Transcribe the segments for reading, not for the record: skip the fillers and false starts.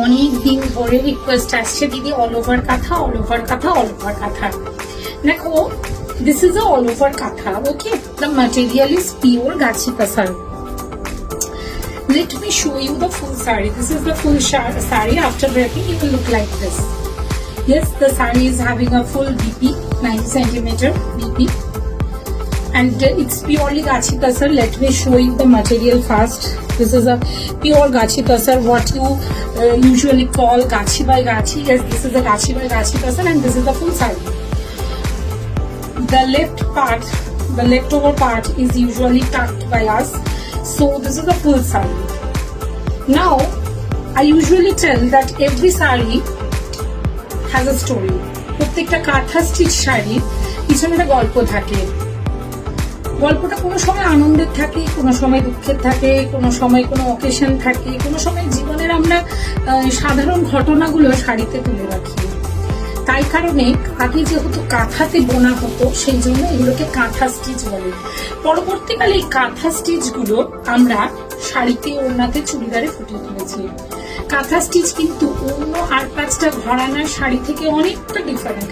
অনেক দিন ধরে রিকোয়েস্ট আসছে দিদি অল ওভার কাঁথা, অল ওভার কাঁথা, অল ওভার কাঁথা। দেখো, this is a all over katha. Okay, the material is pure gachi kasar. Let me show you the full saree. This is the full saree. After wrapping, it will look like this. Yes, the saree is having a full BP, 90 centimeter BP, and it's purely gachi kasar. Let me show you the material first. This is a pure gachi kasar, what you usually call gachi by gachi. Yes, this is the gachi by gachi kasar, and this is the full saree. The left part, the leftover part is usually tucked by us. So this is the full saree. Now, I usually tell that every saree has a story. প্রত্যেকটা কাঁথা stitch sari পিছনে একটা গল্প থাকে। গল্পটা কোনো সময় আনন্দের থাকে, কোনো সময় দুঃখের থাকে, কোনো সময় কোনো অকেশন থাকে, কোনো সময় জীবনের আমরা সাধারণ ঘটনাগুলো শাড়িতে তুলে রাখি। তাই কারণে আগে যেহেতু কাঁথাতে বোনা হতো, সেই জন্য এগুলোকে কাঁথা স্টিচ বলে। পরবর্তীকালে এই কাঁথা স্টিচ গুলো আমরা শাড়িতে, ওড়নাতে, চুড়িদারে ফুটিয়ে তুলেছি। কাঁথা স্টিচ কিন্তু অন্য আর 5টা ঘরানার শাড়ি থেকে অনেকটা ডিফারেন্ট।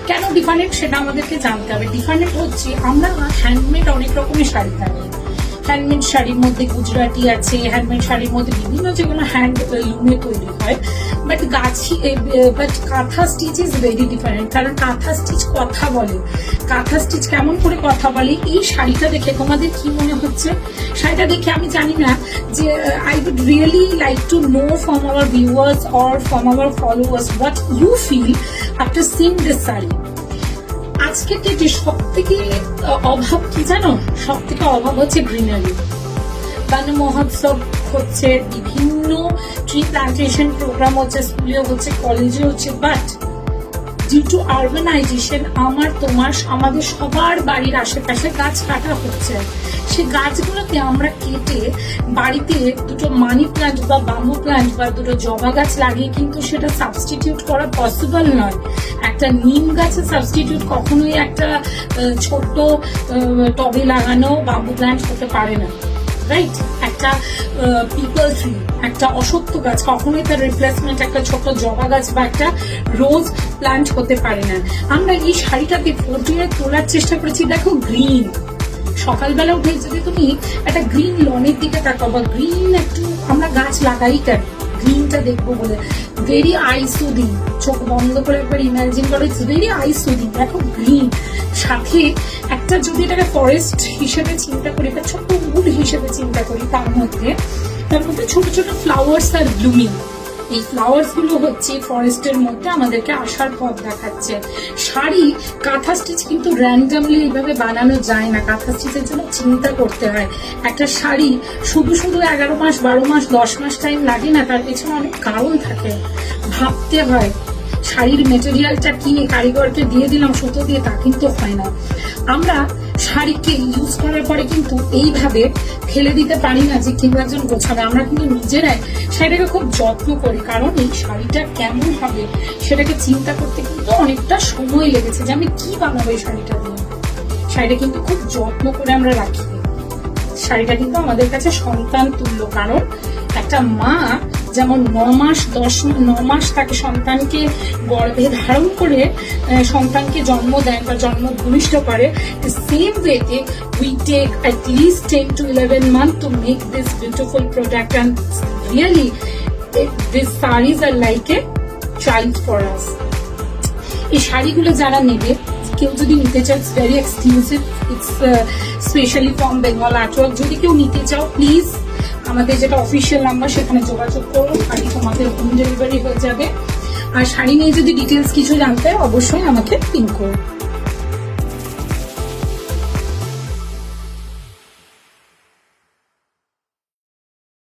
কেন ডিফারেন্ট সেটা আমাদেরকে জানতে হবে। ডিফারেন্ট হচ্ছে আমরা হ্যান্ডমেড অনেক রকমের শাড়ি থাকে। হ্যান্ডমেড শাড়ির মধ্যে গুজরাটি আছে, হ্যান্ডমেড শাড়ির মধ্যে বিভিন্ন যেগুলো হ্যান্ড লুমে তৈরি হয়। বাট কাঁথা স্টিচ ইজ ভেরি ডিফারেন্ট। কারণ কাঁথা স্টিচ কথা বলে। কাঁথা স্টিচ কেমন করে কথা বলে, এই শাড়িটা দেখে তোমাদের কি মনে হচ্ছে? শাড়িটা দেখে আমি জানি না যে I would really like to know from our viewers or from our followers what you feel after seeing this sari. আজকে ডেটে সব থেকে অভাব কি জানো? সব থেকে অভাব হচ্ছে গ্রিনারি। বন মহোৎসব হচ্ছে, বিভিন্ন ট্রি প্লান্টেশন প্রোগ্রাম হচ্ছে, স্কুলে হচ্ছে, কলেজে হচ্ছে, বাট ডিউ টু আরবানাইজেশন আমার তোমার আমাদের সবার বাড়ির আশেপাশে গাছ কাটা হচ্ছে। সেই গাছগুলোকে আমরা কেটে বাড়িতে দুটো মানি প্লান্ট বা বাম্বু প্লান্ট বা দুটো জবা গাছ লাগিয়ে কিন্তু সেটা সাবস্টিটিউট করা পসিবল নয়। একটা নিম গাছের সাবস্টিটিউট কখনোই একটা ছোট্ট টবে লাগানো বাম্বু প্লান্ট হতে পারে না, রাইট? একটা পিপল ট্রি, একটা অশ্বত্থ গাছ কখনোই তার রিপ্লেসমেন্ট একটা ছোট জবা গাছ বা একটা রোজ প্লান্ট হতে পারে না। আমরা এই শাড়িটাকে ফুটিয়ে তোলার চেষ্টা করেছি। দেখো, গ্রিন, সকালবেলা উঠে যদি তুমি একটা গ্রিন লনের দিকে তাকাও বা গ্রিন একটু, আমরা গাছ লাগাই কেন? গ্রিনটা দেখবো বলে। ভেরি আই সুদিং, চোখ বন্ধ করে একবার ইমাজিন করো, ইটস ভেরি আই সুদিং। দেখো গ্রিন, সাথে একটা যদি এটাকে ফরেস্ট হিসেবে চিন্তা করি বা ছোট্ট উড হিসেবে চিন্তা করি, তার মধ্যে ছোট ছোট ফ্লাওয়ার্স আর ব্লুমিং। এই ফ্লাওয়ার্স গুলো হচ্ছে ফরেস্টের মধ্যে আমাদেরকে আসার পথ দেখাচ্ছে। শাড়ি কাঁথা স্টিচ কিন্তু র্যান্ডামলি এইভাবে বানানো যায় না। কাঁথা স্টিচের জন্য চিন্তা করতে হয়। একটা শাড়ি শুধু 11 মাস, 12 মাস, 10 মাস টাইম লাগে না, তার পেছনে অনেক কারণ থাকে। ভাবতে হয়। শাড়ির মেটেরিয়ালটা কিনে কারিগরকে দিয়ে দিলাম সুতো দিয়ে, তা কিন্তু হয় না। আমরা শাড়িকে ইউজ করার পরে কিন্তু এইভাবে ফেলে দিতে পারি না যে কেউ একজন গোছাবে। আমরা কিন্তু নিজেরাই শাড়িটাকে খুব যত্ন করি, কারণ এই শাড়িটা কেমন হবে সেটাকে চিন্তা করতে কিন্তু অনেকটা সময় লেগেছে যে আমি কি বানাবো এই শাড়িটা দিয়ে। শাড়িটা কিন্তু খুব যত্ন করে আমরা রাখি। শাড়িটা কিন্তু আমাদের কাছে সন্তান তুল্য। কারণ একটা মা যেমন 9 মাস তাকে সন্তানকে গর্ভে ধারণ করে সন্তানকে জন্ম দেন বা জন্ম ভূমিষ্ঠ করে, সেম ওয়েতে we take at least 10 to 11 months to make this beautiful product, and really these sarees are like a child for us. এই শাড়িগুলো যারা নেবে, কেউ যদি নিতে চাও, it's very exclusive, it's specially from Bengal artwork. যদি কেউ নিতে চাও, প্লিজ আমাদের যেটা অফিসিয়াল নাম্বার সেখানে যোগাযোগ করুন, শাড়ি তোমাদের হোম ডেলিভারি হয়ে যাবে। আর শাড়ি নিয়ে যদি ডিটেলস কিছু জানতে হয় অবশ্যই আমাকে পিন করুন।